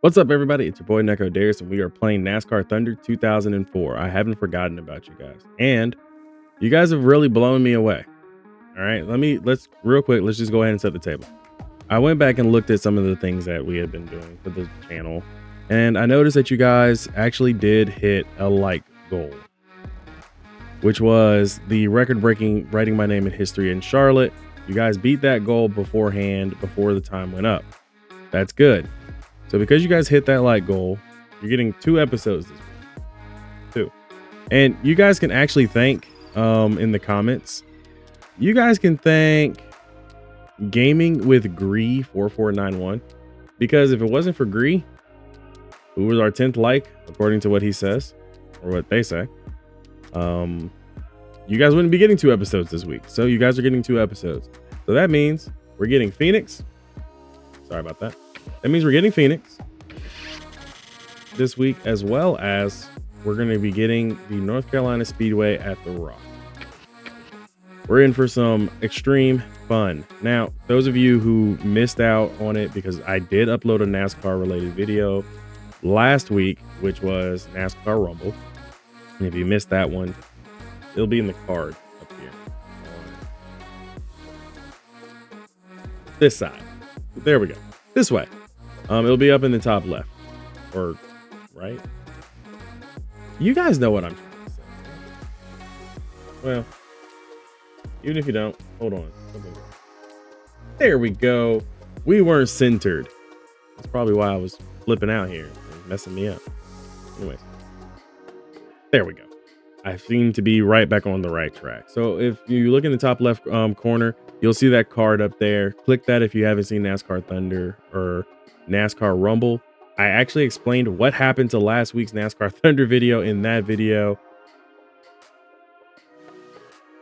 What's up, everybody? It's your boy Neko Darius, and we are playing NASCAR Thunder 2004. I haven't forgotten about you guys, and you guys have really blown me away. All right, let's real quick. Let's just go ahead and set the table. I went back and looked at some of the things that we had been doing for the channel, and I noticed that you guys actually did hit a like goal, which was the record-breaking writing my name in history in Charlotte. You guys beat that goal beforehand, before the time went up. That's good. So because you guys hit that like goal, you're getting 2 episodes this week. 2. And you guys can actually thank in the comments. You guys can thank Gaming with Gree 4491, because if it wasn't for Gree, who was our 10th like according to what he says or what they say, you guys wouldn't be getting 2 episodes this week. So you guys are getting 2 episodes. So that means we're getting Phoenix. Sorry about that. That means we're getting Phoenix this week, as well as we're going to be getting the North Carolina Speedway at the Rock. We're in for some extreme fun. Now, those of you who missed out on it, because I did upload a NASCAR related video last week, which was NASCAR Rumble. And if you missed that one, it'll be in the card up here on this side. There we go. This way. It'll be up in the top left or right. You guys know what I'm trying to say. Well, even if you don't, hold on. There we go. We weren't centered. That's probably why I was flipping out here and messing me up. Anyways, there we go. I seem to be right back on the right track. So if you look in the top left corner, you'll see that card up there. Click that if you haven't seen NASCAR Thunder or NASCAR Rumble. I actually explained what happened to last week's NASCAR Thunder video in that video.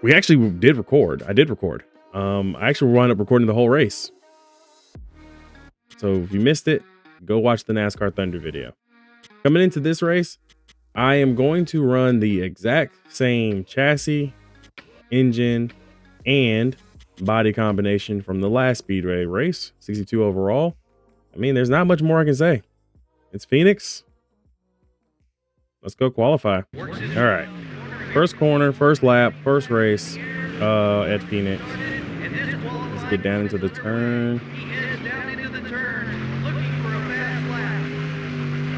We actually did record. I did record. I actually wound up recording the whole race. So if you missed it, go watch the NASCAR Thunder video. Coming into this race, I am going to run the exact same chassis, engine, and body combination from the last Speedway race, 62 overall. I mean, there's not much more I can say. It's Phoenix. Let's go qualify. All right. First corner, first lap, first race at Phoenix. Let's get down into the turn.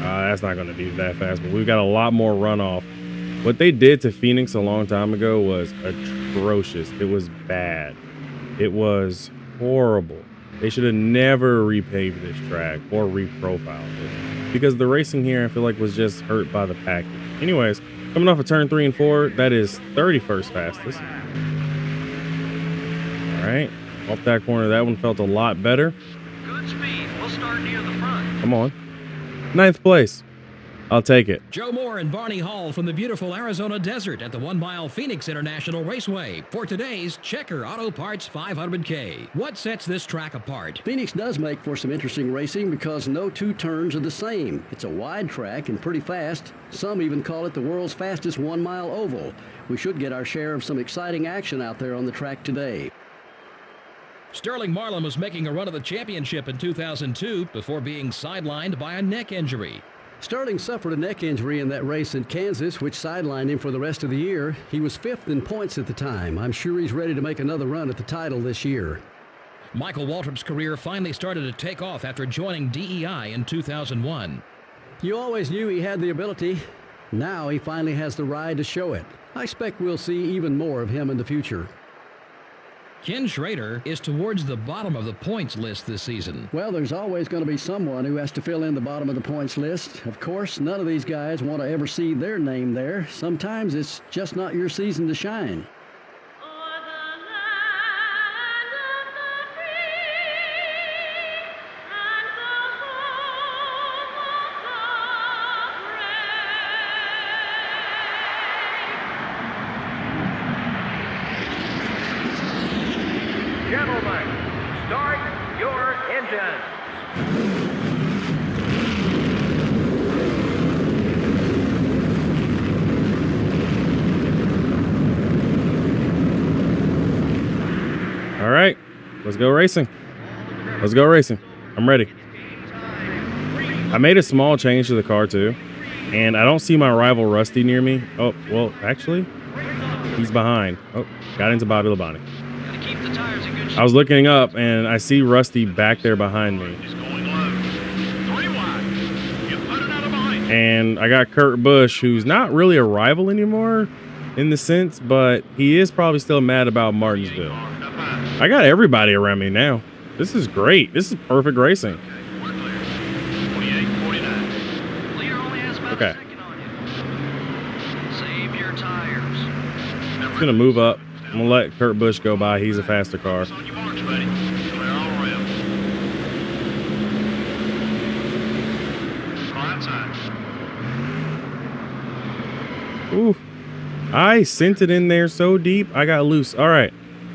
That's not going to be that fast, but we've got a lot more runoff. What they did to Phoenix a long time ago was atrocious. It was bad. It was horrible. They should have never repaved this track or reprofiled it, because the racing here, I feel like, was just hurt by the package. Anyways, coming off of turn 3 and 4, that is 31st fastest. All right, off that corner, that one felt a lot better. Good speed. We'll start near the front. Come on. 9th place. I'll take it. Joe Moore and Barney Hall from the beautiful Arizona desert at the 1 Mile Phoenix International Raceway for today's Checker Auto Parts 500K. What sets this track apart? Phoenix does make for some interesting racing because no 2 turns are the same. It's a wide track and pretty fast. Some even call it the world's fastest 1 mile oval. We should get our share of some exciting action out there on the track today. Sterling Marlin was making a run of the championship in 2002 before being sidelined by a neck injury. Sterling suffered a neck injury in that race in Kansas, which sidelined him for the rest of the year. He was 5th in points at the time. I'm sure he's ready to make another run at the title this year. Michael Waltrip's career finally started to take off after joining DEI in 2001. You always knew he had the ability. Now he finally has the ride to show it. I expect we'll see even more of him in the future. Ken Schrader is towards the bottom of the points list this season. Well, there's always going to be someone who has to fill in the bottom of the points list. Of course, none of these guys want to ever see their name there. Sometimes it's just not your season to shine. Gentlemen, start your engines. All right, let's go racing. Let's go racing. I'm ready. Game time. 3, I made a small change to the car too, and I don't see my rival Rusty near me. Oh, well, actually, he's behind. Oh, got into Bobby Labonte. Gotta keep the tires in good shape. I was looking up, and I see Rusty back there behind me. Is going low. 3 wide. You put it out of behind. And I got Kurt Busch, who's not really a rival anymore in the sense, but he is probably still mad about Martinsville. Up high. I got everybody around me now. This is great. This is perfect racing. Okay, we're clear. 28, 49. Leader only has about Okay. a second on you. Save your tires. I'm gonna move up. I'm gonna let Kurt Busch go by. He's a faster car. On your marks, buddy. Clear all around. Blind side. Ooh, I sent it in there so deep, I got loose. All right,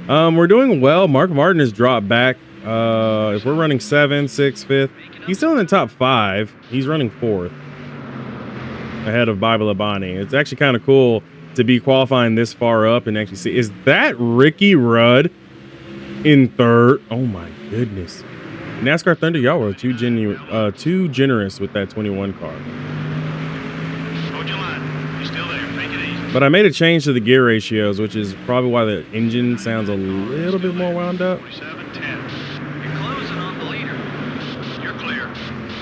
we're doing well. Mark Martin has dropped back. If we're running 7th, 6th, 5th, he's still in the top 5. He's running 4th, ahead of Bobby Labonte. It's actually kind of cool to be qualifying this far up and actually see. Is that Ricky Rudd in 3rd? Oh my goodness. NASCAR Thunder, y'all were too generous with that 21 car. Hold your line. You're still there. Take it easy. But I made a change to the gear ratios, which is probably why the engine sounds a little bit more wound up. 47, 10. You're closing on the leader. You're clear.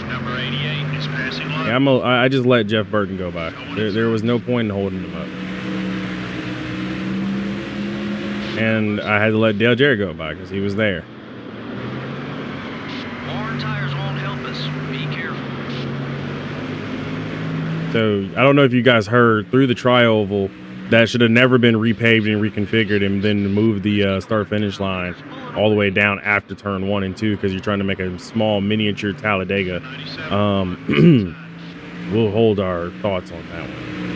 Number 88 is passing low. Yeah, I just let Jeff Burton go by. There was no point in holding him up. And I had to let Dale Jarrett go by because he was there. More tires won't help us. Be careful. So I don't know if you guys heard through the tri-oval that should have never been repaved and reconfigured and then move the start finish line all the way down after turn 1 and 2 because you're trying to make a small miniature Talladega. We'll hold our thoughts on that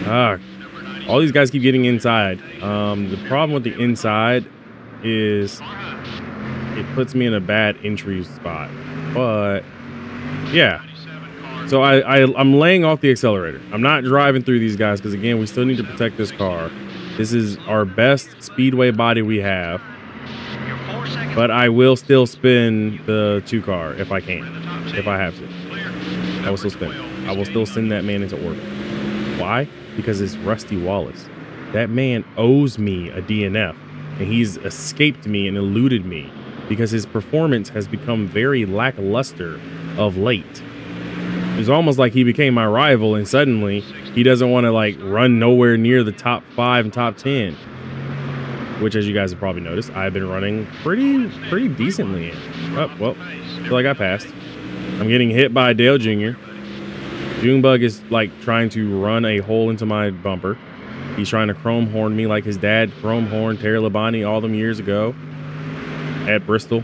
one. All these guys keep getting inside. The problem with the inside is it puts me in a bad entry spot. But yeah, so I'm laying off the accelerator. I'm not driving through these guys because again, we still need to protect this car. This is our best speedway body we have. You're 4 seconds. But I will still spin the 2 car if I can, if I have to. I will still spin it. I will still send that man into orbit. Why? Because it's Rusty Wallace. That man owes me a DNF, and he's escaped me and eluded me because his performance has become very lackluster of late. It's almost like he became my rival, and suddenly he doesn't want to like run nowhere near the top 5 and top 10. Which, as you guys have probably noticed, I've been running pretty decently in. Oh, well, feel like I passed. I'm getting hit by Dale Jr. Junebug is like trying to run a hole into my bumper. He's trying to chrome horn me like his dad chrome horned Terry Labonte all them years ago at Bristol.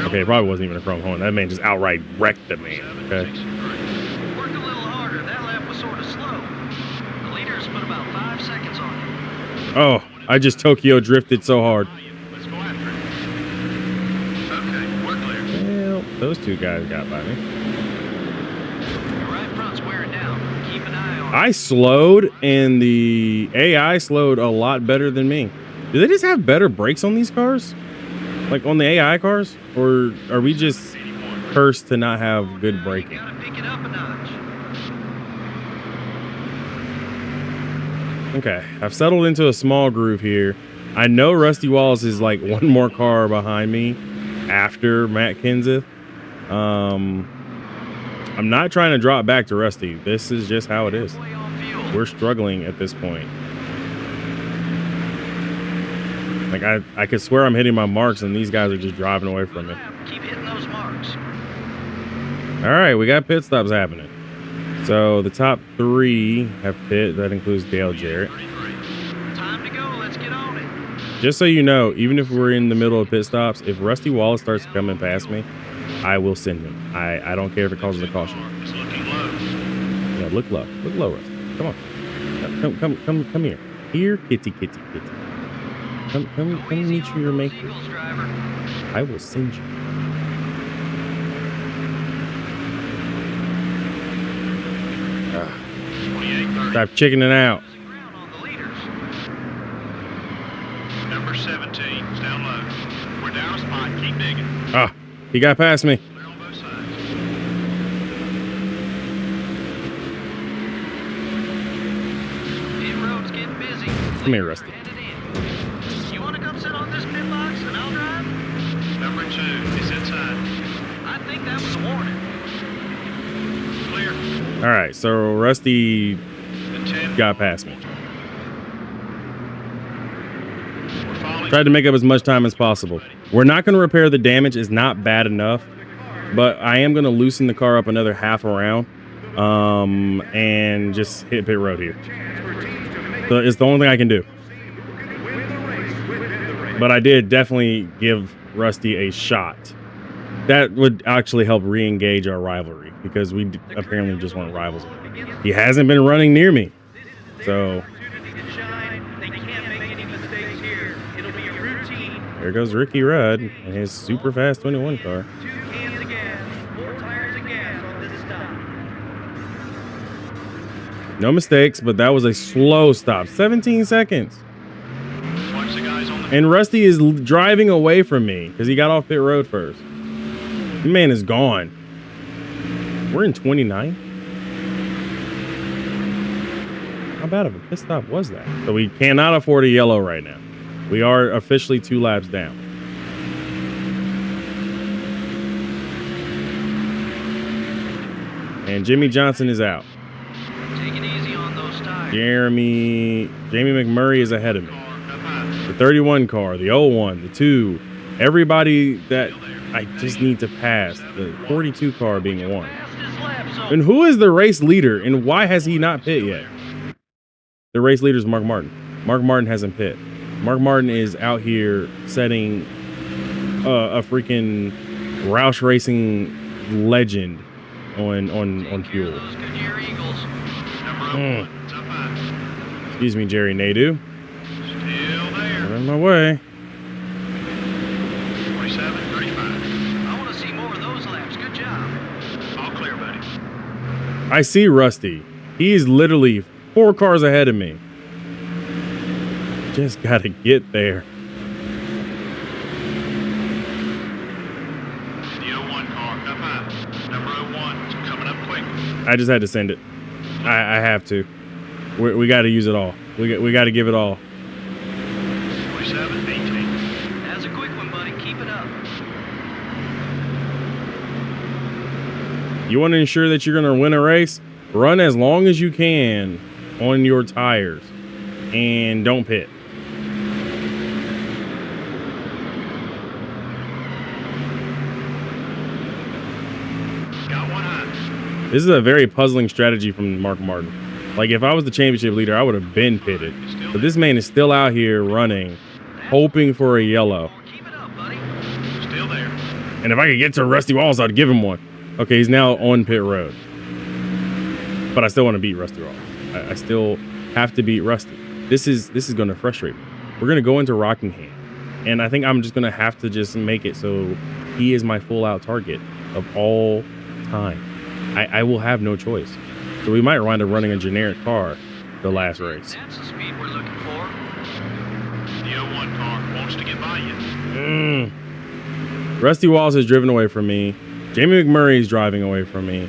Okay, it probably wasn't even a chrome horn. That man just outright wrecked the man. Okay. Work a little harder. That lap was sort of slow. The leader's put about 5 seconds on you. Oh, I just Tokyo drifted so hard. Let's go after it. Okay, we're clear. Well, those 2 guys got by me. Your right front's wearing down. Keep an eye on it. I slowed, and the AI slowed a lot better than me. Do they just have better brakes on these cars? Like on the AI cars? Or are we just cursed to not have good braking? Gotta pick it up a notch. Okay, I've settled into a small groove here. I know Rusty Wallace is like 1 more car behind me after Matt Kenseth. I'm not trying to drop back to Rusty. This is just how it is. Way on fuel. We're struggling at this point. Like I could swear I'm hitting my marks and these guys are just driving away from me. Keep hitting those marks. All right, we got pit stops happening. So the top 3 have pit. That includes Dale Jarrett. 33. Time to go. Let's get on it. Just so you know, even if we're in the middle of pit stops, if Rusty Wallace starts coming past me, I will send him. I don't care if it causes a caution. It's looking low. Yeah, look low, Rusty. Come on, come here. Here, kitty. Come meet your maker. Eagles driver. I will send you. Ah, 28-30. stop chickening out. Losing ground on the leaders. Number 17 is down low. We're down a spot. Keep digging. Ah, he got past me. Clear on both sides. Come here, Rusty. Headed in. You want to come sit on this pit box and I'll drive? Number 2 is inside. I think that was a warning. Clear. All right, so Rusty And 10. got past me. We're falling. Tried to make up as much time as possible. We're not going to repair the damage. It's not bad enough, but I am going to loosen the car up another half a round, and just hit pit road here. So it's the only thing I can do. But I did definitely give Rusty a shot. That would actually help re-engage our rivalry, because we apparently just want rivals. He hasn't been running near me, so They can't make any mistakes here. It'll be a routine. there goes Ricky Rudd and his super fast 21 car. 2 cans of gas, 4 tires of gas on this stop. No mistakes, but that was a slow stop. 17 seconds. Watch the guys on the And Rusty is driving away from me because he got off pit road first. The man is gone. We're in 29. How bad of a pit stop was that? So we cannot afford a yellow right now. We are officially 2 laps down. And Jimmy Johnson is out. Take it easy on those tires. Jamie McMurray is ahead of me. car up high. The 31 car, the 01, the 2, everybody that I just need to pass. The 42 car being 1. Fastest lap so And who is the race leader, and why has he not pit yet? The race leader is Mark Martin. Mark Martin hasn't pit. Mark Martin is out here setting a freaking Roush Racing legend on fuel. those Goodyear Eagles. Number 1 is up high. Excuse me, Jerry Nadeau. Still Get there. in my way. 47, 35. I want to see more of those laps. Good job. All clear, buddy. I see Rusty. He's literally 4 cars ahead of me. Just gotta get there. The 01 car up high. Number 01 is coming up quick. I just had to send it. I have to. We got to use it all. We got to give it all. 47, 18. That's a quick one, buddy. Keep it up. You want to ensure that you're going to win a race? Run as long as you can on your tires and don't pit. Got one high. This is a very puzzling strategy from Mark Martin. Like, if I was the championship leader, I would have been pitted. But this man is still out here running, hoping for a yellow. Keep it up, buddy. Still there. And if I could get to Rusty Wallace, I'd give him one. Okay, he's now on pit road. But I still want to beat Rusty Wallace. I still have to beat Rusty. This is going to frustrate me. We're going to go into Rockingham. And I think I'm just going to have to just make it so he is my full-out target of all time. I will have no choice. So we might wind up running a generic car the last race. That's the speed we're looking for. The 01 car wants to get by you. Rusty Wallace has driven away from me. Jamie McMurray is driving away from me.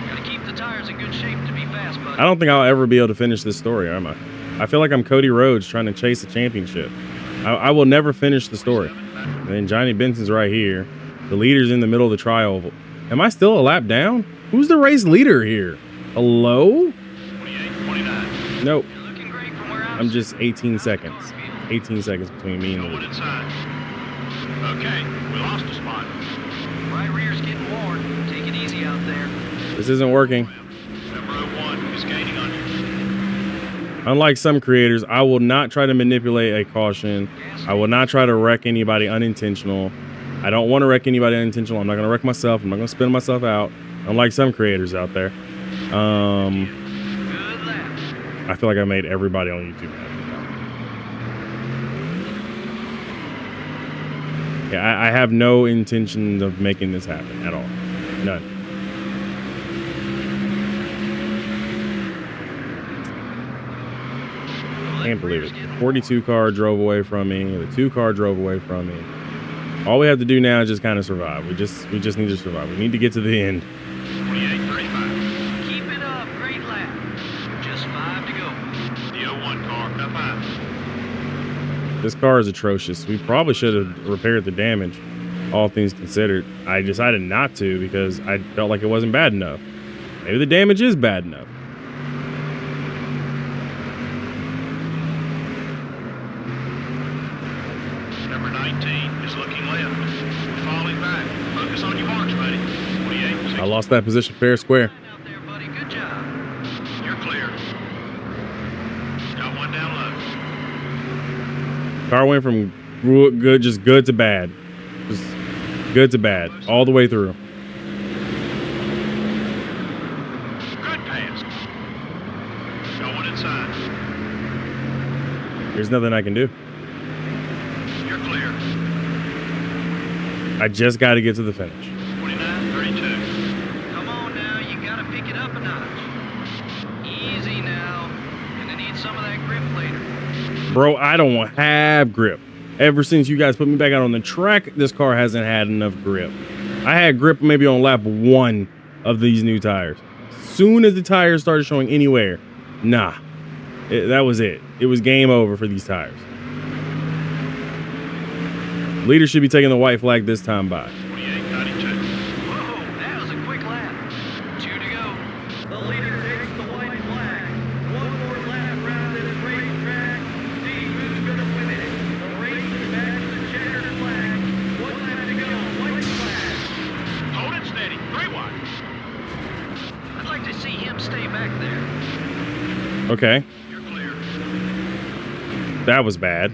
Gotta keep the tires in good shape to be fast, buddy. I don't think I'll ever be able to finish this story, am I? I feel like I'm Cody Rhodes trying to chase a championship. I will never finish the story. And then Johnny Benson's right here. The leader's in the middle of the tri-oval. Am I still a lap down? Who's the race leader here? Hello? 28, 29. Nope. You're looking great from where I'm I'm just 18 seconds. 18 seconds between me and the Going leader. inside. Okay, we lost a spot. Right rear's getting worn. Take it easy out there. This isn't working. Number 01 is gaining on you. Unlike some creators, I will not try to manipulate a caution. I will not try to wreck anybody unintentional. I don't want to wreck anybody unintentional. I'm not going to wreck myself. I'm not going to spin myself out. Unlike some creators out there. Good lap. I feel like I made everybody on YouTube happy. Yeah, I have no intention of making this happen at all. None. Can't believe it. The 42 car drove away from me. The 2 car drove away from me. All we have to do now is just kind of survive. We just need to survive. We need to get to the end. 28, This car is atrocious. We probably should have repaired the damage, all things considered. I decided not to because I felt like it wasn't bad enough. Maybe the damage is bad enough. Number 19 is looking left. Falling back. Focus on your marks, buddy. 28. I lost that position fair and square. Out there, buddy. Good job. You're clear. Got one down low. Car went from good, just good to bad. Just good to bad, all the way through. Good pass. Got one inside. There's nothing I can do. You're clear. I just got to get to the finish. 29, 32. Come on now. You got to pick it up a notch. Easy now. Gonna need some of that grip later. Bro, I don't have grip. Ever since you guys put me back out on the track, this car hasn't had enough grip. I had grip maybe on lap 1 of these new tires. Soon as the tires started showing anywhere, nah, that was it. It was game over for these tires. Leader should be taking the white flag this time by. 28, 92. Whoa, that was a quick lap. 2 to go. The leader takes the white flag. One more lap around this racetrack. See who's gonna win it. The race is back to the checkered flag. 1 lap to go. White flag. Hold it steady. 3 wide. I'd like to see him stay back there. Okay, You're clear. that was bad.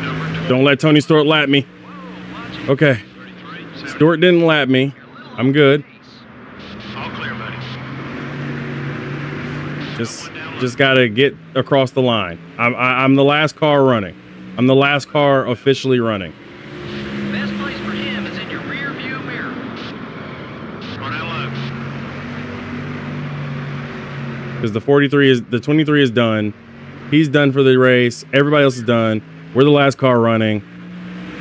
Number 20. Don't let Tony Stewart lap me. Whoa, watch it. Okay, 33, Stewart didn't lap me. You're a little I'm off good. pace. All clear, buddy. Just gotta get across the line. I'm the last car running. I'm the last car officially running. Best place for him is in your rear view mirror. Go down low. Because the 23 is done. He's done for the race. Everybody else is done. We're the last car running.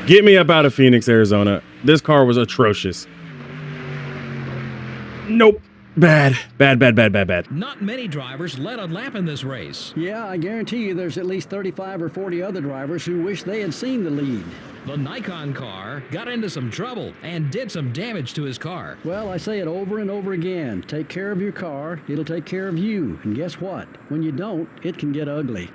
Get me up out of Phoenix, Arizona. This car was atrocious. Nope. Bad. Not many drivers led a lap in this race. Yeah, I guarantee you there's at least 35 or 40 other drivers who wish they had seen the lead. The Nikon car got into some trouble and did some damage to his car. Well, I say it over and over again. Take care of your car, it'll take care of you. And guess what? When you don't, it can get ugly.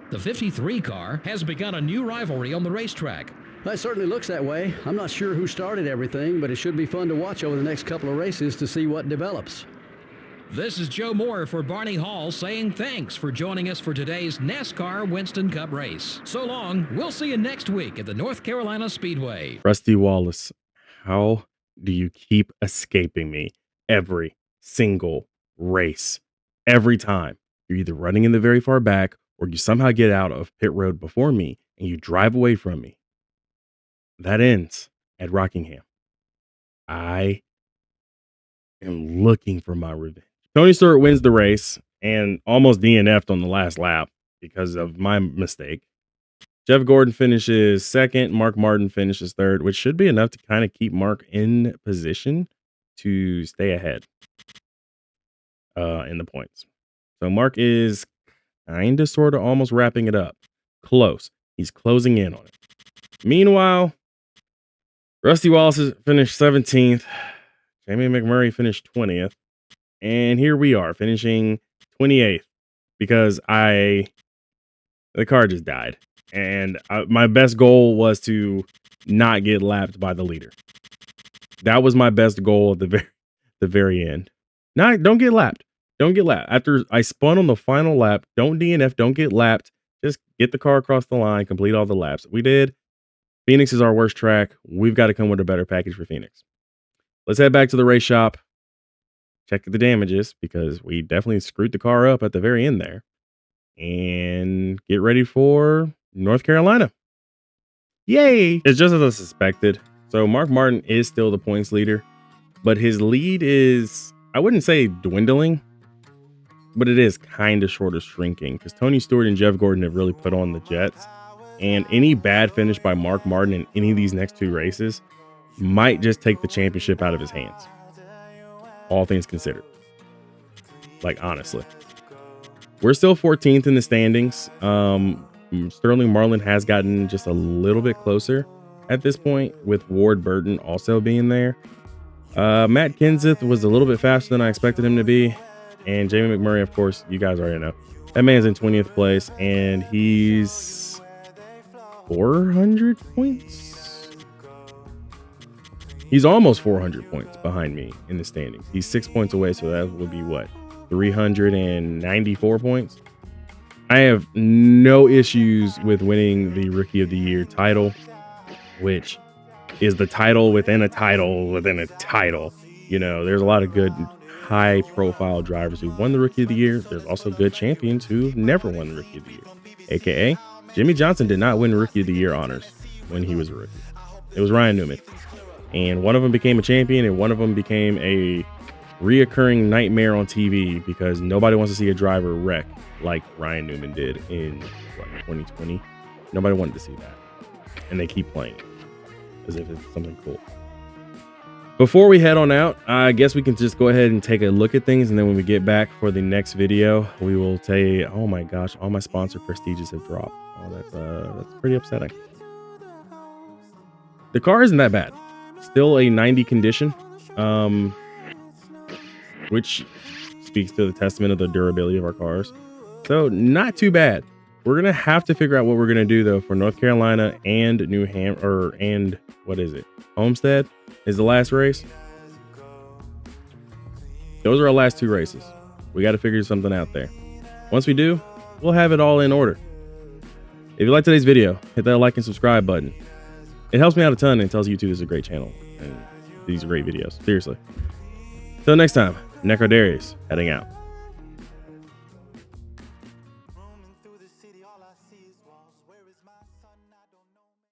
The 53 car has begun a new rivalry on the racetrack. That certainly looks that way. I'm not sure who started everything, but it should be fun to watch over the next couple of races to see what develops. This is Joe Moore for Barney Hall saying thanks for joining us for today's NASCAR Winston Cup race. So long, we'll see you next week at the North Carolina Speedway. Rusty Wallace, how do you keep escaping me every single race? Every time. You're either running in the very far back or you somehow get out of pit road before me and you drive away from me. That ends at Rockingham. I am looking for my revenge. Tony Stewart wins the race and almost DNF'd on the last lap because of my mistake. Jeff Gordon finishes second. Mark Martin finishes third, which should be enough to kind of keep Mark in position to stay ahead in the points. So Mark is kind of sort of almost wrapping it up. Close. He's closing in on it. Meanwhile, Rusty Wallace finished 17th. Jamie McMurray finished 20th. And here we are finishing 28th because the car just died. And my best goal was to not get lapped by the leader. That was my best goal at the very end. Don't get lapped. Don't get lapped. After I spun on the final lap, don't DNF, don't get lapped. Just get the car across the line, complete all the laps. We did. Phoenix is our worst track. We've got to come with a better package for Phoenix. Let's head back to the race shop. Check the damages because we definitely screwed the car up at the very end there. And get ready for North Carolina. Yay! It's just as I suspected. So Mark Martin is still the points leader, but his lead is, I wouldn't say dwindling, but it is kind of sort of shrinking because Tony Stewart and Jeff Gordon have really put on the Jets. And any bad finish by Mark Martin in any of these next two races might just take the championship out of his hands. All things considered. Like, honestly. We're still 14th in the standings. Sterling Marlin has gotten just a little bit closer at this point, with Ward Burton also being there. Matt Kenseth was a little bit faster than I expected him to be. And Jamie McMurray, of course, you guys already know. That man's in 20th place, and he's 400 points. He's almost 400 points behind me in the standings. He's 6 points away, so that would be what? 394 points. I have no issues with winning the Rookie of the Year title, which is the title within a title within a title. You know, there's a lot of good high profile drivers who won the Rookie of the Year. There's also good champions who never won the Rookie of the Year, aka Jimmy Johnson did not win Rookie of the Year honors when he was a rookie. It was Ryan Newman, and one of them became a champion and one of them became a reoccurring nightmare on TV because nobody wants to see a driver wreck like Ryan Newman did in 2020. Nobody wanted to see that, and they keep playing it as if it's something cool. Before we head on out, I guess we can just go ahead and take a look at things, and then when we get back for the next video, we will tell you, oh my gosh, all my sponsor prestiges have dropped. Oh, that's pretty upsetting. The car isn't that bad. Still a 90 condition, which speaks to the testament of the durability of our cars. So not too bad. We're gonna have to figure out what we're gonna do though for North Carolina and New Hampshire, and what is it? Homestead is the last race. Those are our last two races. We got to figure something out there. Once we do, we'll have it all in order. If you like today's video, hit that like and subscribe button. It helps me out a ton and tells YouTube this is a great channel and these are great videos. Seriously. Till next time, Necro Darius heading out.